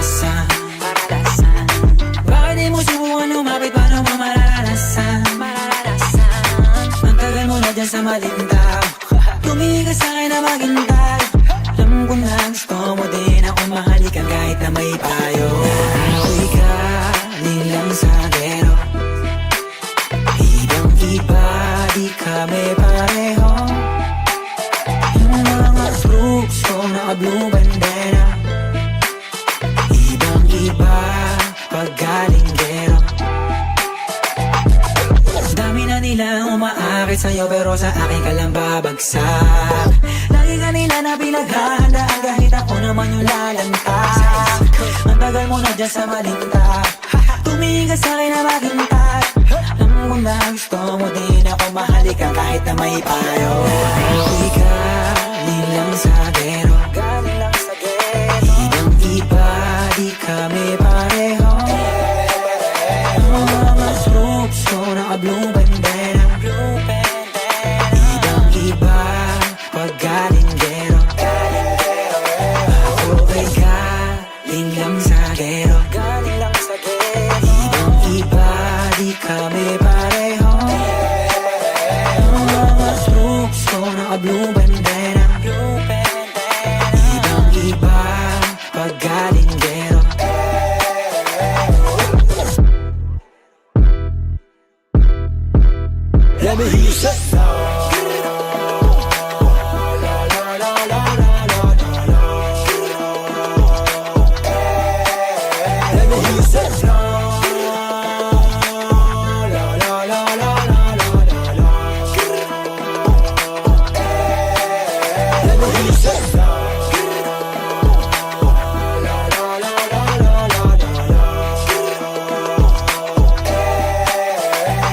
maranasan. Bakit di mo subukan lumapit, paano mo mararanasan? Ang tagal mo na dyan sa malindaw, tumingin ka sa'kin na maghintay. Alam ko na gusto mo din ako mahalikan kahit na may payo. Ako'y galing lang sa gero, ibang-iba, di kami pareho. Yung mga troops ko naka-blue bandera, ibang-iba pag galing gero. Dami na nilang umaakit sa'yo pero sa akin ka lang babagsak. Lagi ka nila na pinaghahandaan kahit ako naman yung lalantad. Ang tagal mo na dyan sa malinta, tumingin ka sa'kin na maghintay. Alam ko na gusto mo din ako mahalikan kahit na may payo. Ako'y galing lang sa gero, ibang-iba, di kami pareho. Yung mga troops ko naka-blue bandera, ibang-iba pag galing gero. Ako'y galing lang sa gero, ibang-iba, di kami pareho. Yung mga troops ko naka-blue bandera, ibang-iba pag galing gero. Let me hear you say Let me hear you say Let me hear you say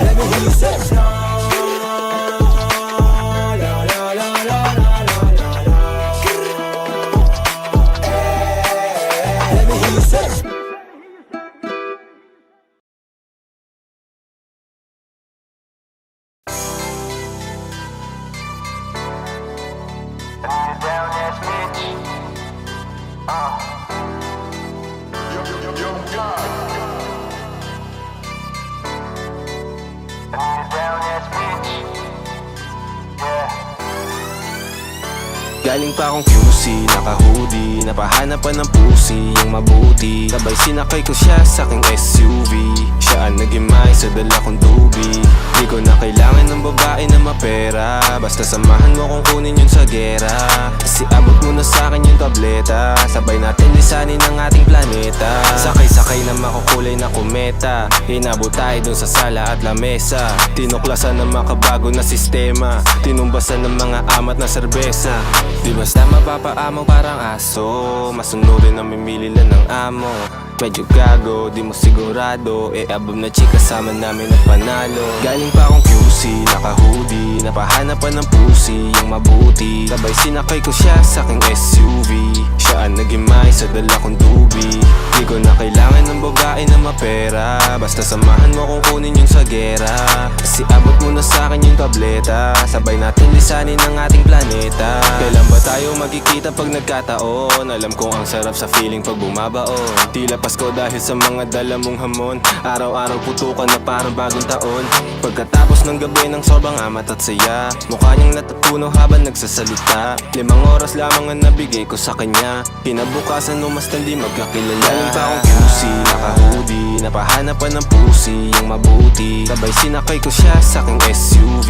Let me hear you say Let me hear you say Galing pa akong QC, naka-hoodie, napahanapan ng pusi, yung mabuti. Sabay sinakay ko siya sa aking SUV, siya ang nagimay sa dala kong dubi. Di ko na kailangan ng babae na mapera, basta samahan mo kung kunin yun sa gera. Kasi abot mo na sa akin yung tableta, sabay natin lisanin ang ating planeta. Sakay-sakay na makukulay na kometa, hinabot tayo dun sa sala at lamesa. Tinuklasan ng makabago na sistema, tinumbasan ng mga amat na serbesa. Di basta mapapaamo parang aso, masunurin na mimili lang ng amo. Medyo gago, di mo sigurado, abab na chika sama namin at panalo. Galing pa akong QC, naka-hoodie, napahanapan ng pusi, yung mabuti. Sabay sinakay ko siya sa aking SUV, siya ang nagimay sa dala kong dubi. Di ko na kailangan ng babae na mapera, basta samahan mo kung kunin yung sa gera. Kasi abot mo na sa akin yung tableta, sabay natin lisanin ang ating planeta. Kailan ba tayo magkikita pag nagkataon? Alam kong ang sarap sa feeling pag bumabaon. Tila Pasko dahil sa mga dala mong hamon, araw-araw putukan na parang bagong taon. Pagkatapos ng gabi ng sobrang amat at saya, mukha niyang natutunaw habang nagsasalita. 5 oras lamang ang nabigay ko sa kanya, kinabukasan umastan di magkakilala. Galing pa akong QC, naka-hoodie, napahanapan ng pusi, yung mabuti. Sabay sinakay ko siya sa aking SUV,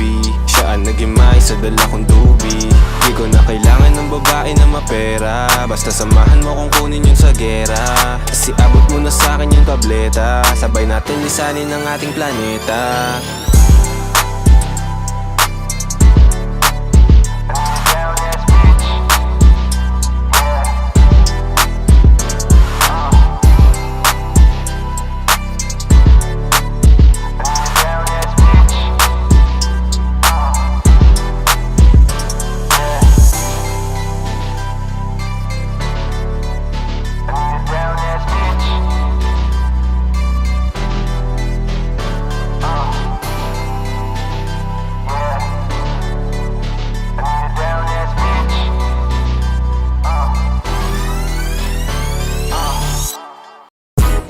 siya ang nagimay sa dala kong dubi. Di ko na kailangan ng babae na mapera, basta samahan mo kung kunin yun sa gera. Kasi abot mo na sa akin yung tableta, sabay natin lisanin ang ating planeta.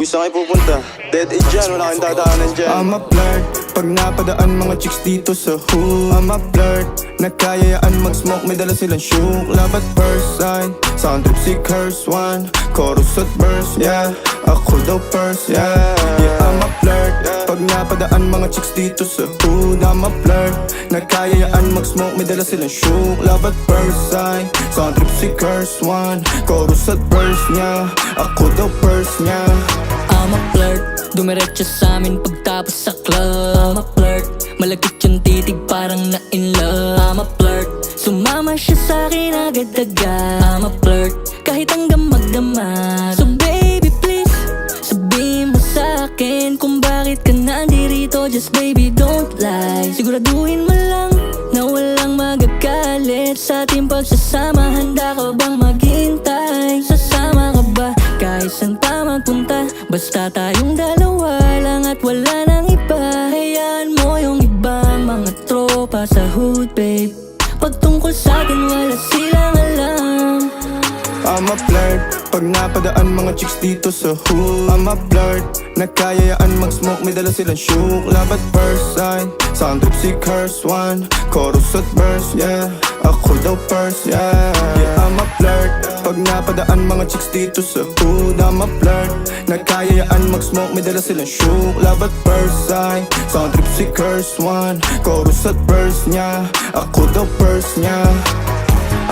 Uy, saan kayo pupunta? Dead end dyan, wala kang dadaanan dyan. I'm a flirt, pag napadaan mga chicks dito sa hood. I'm a flirt, nagkayayaan mag-smoke, may dala silang shook. Love at first sight, sound trip si curse one. Chorus at verse, yeah, ako daw first, yeah. Yeah, I'm a flirt, pag napadaan mga chicks dito sa hood. I'm a flirt, nagkayayaan mag-smoke, may dala silang shook. Love at first sight, sound trip si curse one. Chorus at verse, yeah, ako daw first, yeah. I'm a flirt, dumiretso sa amin pagtapos sa club. I'm a flirt, malagkit yung titig parang na in love. I'm a flirt, sumama siya sa akin agad-agad. I'm a flirt, kahit hanggang magdamag. So baby please, sabihin mo sa akin kung bakit ka nandirito. Just baby don't lie, siguraduhin mo lang na walang magagalit sa ating pagsasama. Handa ka bang maghintay? Sasama ka ba kahit saan pa magpunta? Basta tayong dalawa lang at wala nang iba. Hayaan mo yung ibang mga tropa sa hood, babe. Pagtungkol sa'kin wala silang alam. I'm a flirt, pag napadaan mga chicks dito sa hood. I'm a flirt, nagkayayaan mag-smoke, may dala silang shook. Love at first sight, sound trip si curse one. Chorus at verse, yeah, ako daw first, yeah. Yeah, I'm a flirt, pag napadaan mga chicks dito sa hood. I'm a flirt, nagkayayaan mag-smoke, may dala silang shook. Love at first sight, sound trip si curse one. Chorus at verse, yeah, ako daw first, yeah.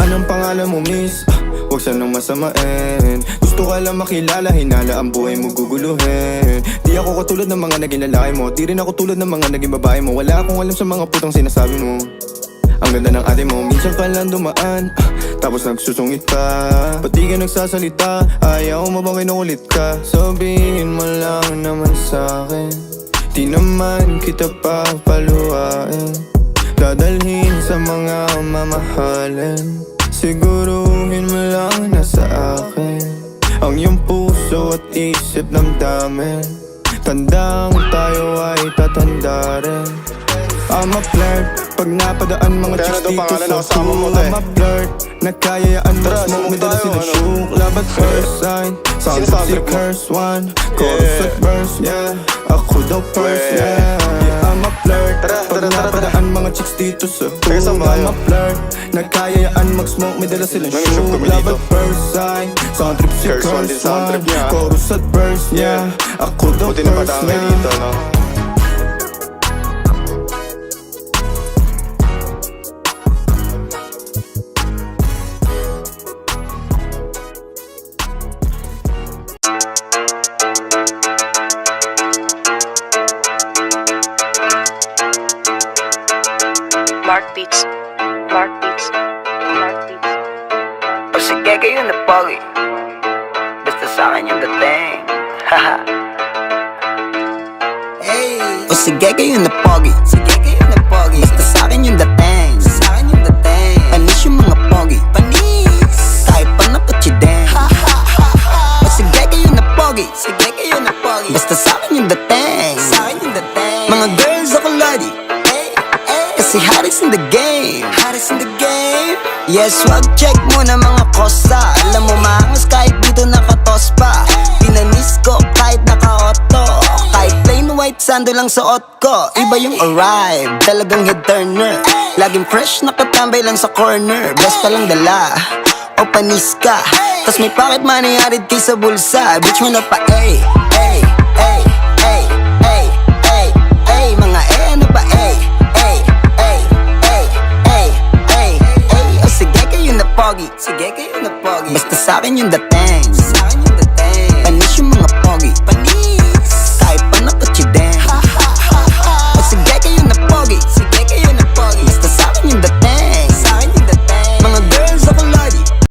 Anong pangalan mo, miss? Huwag sanang masamain. Gusto ka lang makilala, hinala ang buhay mo guguluhin. Di ako katulad ng mga naging lalaki mo, di rin ako tulad ng mga naging babae mo. Wala akong alam sa mga putang sinasabi mo. Ang ganda ng ate mo, minsan ka lang dumaan, tapos nagsusungit ka. Ba't di ka nagsasalita? Ayaw mo bang kinukulit ka? Sabihin mo lang naman sa'kin, di naman kita papaluhain. Dadalhin sa mga mamahalin, siguruhin mo lang na sa akin ang iyong puso at isip damdamin. Tandang tayo ay tatanda rin. I'm a flirt, pag napadaan mga Kaya chicks na to, dito pangalan sa ako, sama mo hood. to eh. I'm a flirt, nagkayayaan mag-smoke, may dala tayo, silang ano? shook. Love at first sight, sound Sino trip sound si trip mo? curse one. Chorus at verse, yeah, ako daw first, yeah. Yeah, I'm a flirt, pag napadaan mga chicks dito sa Teka, hood. saan ba I'm a kayo? flirt, nagkayayaan mag-smoke, may dala silang May shook shook. kami Love dito. at first sight, sound trip si Curse one din curse sound one. trip niya. Chorus at verse, yeah, ako daw Buti na first, patangay yeah. dito, no? Mark Beats, Mark Beats, Mark Beats. O sige kayo na pogi, basta sa'kin yung dating. Haha. Hey. O sige kayo na pogi, sige kayo na pogi, basta sa'kin yung dating. Sa'kin yung dating. Panis yung mga pogi, panis. Kahit pa nakachideng. O sige kayo na pogi, sige kayo na pogi, basta sa'kin yung dating. Sa'kin yung dating. Mga girls ako lodi, kasi Harris in the game, Harris in the game. Yes, wag check muna mga kosa. Alam mo maangas kahit dito nakatos pa. Pinanis ko kahit naka-auto, kahit plain white sando lang suot ko. Iba yung arrive, talagang head turner. Laging fresh nakatambay lang sa corner. Best pa lang dala, o panis ka. Tas may pocket money arid kay sa bulsa. Bitch mo na pa, ay, ay, ay, ay, ay, ay, ay. Mga ano pa, ay, ay, ay, ay, ay, ay, ay. O sige kayo na pogi, sige kayo na pogi, basta sa'kin yung dating.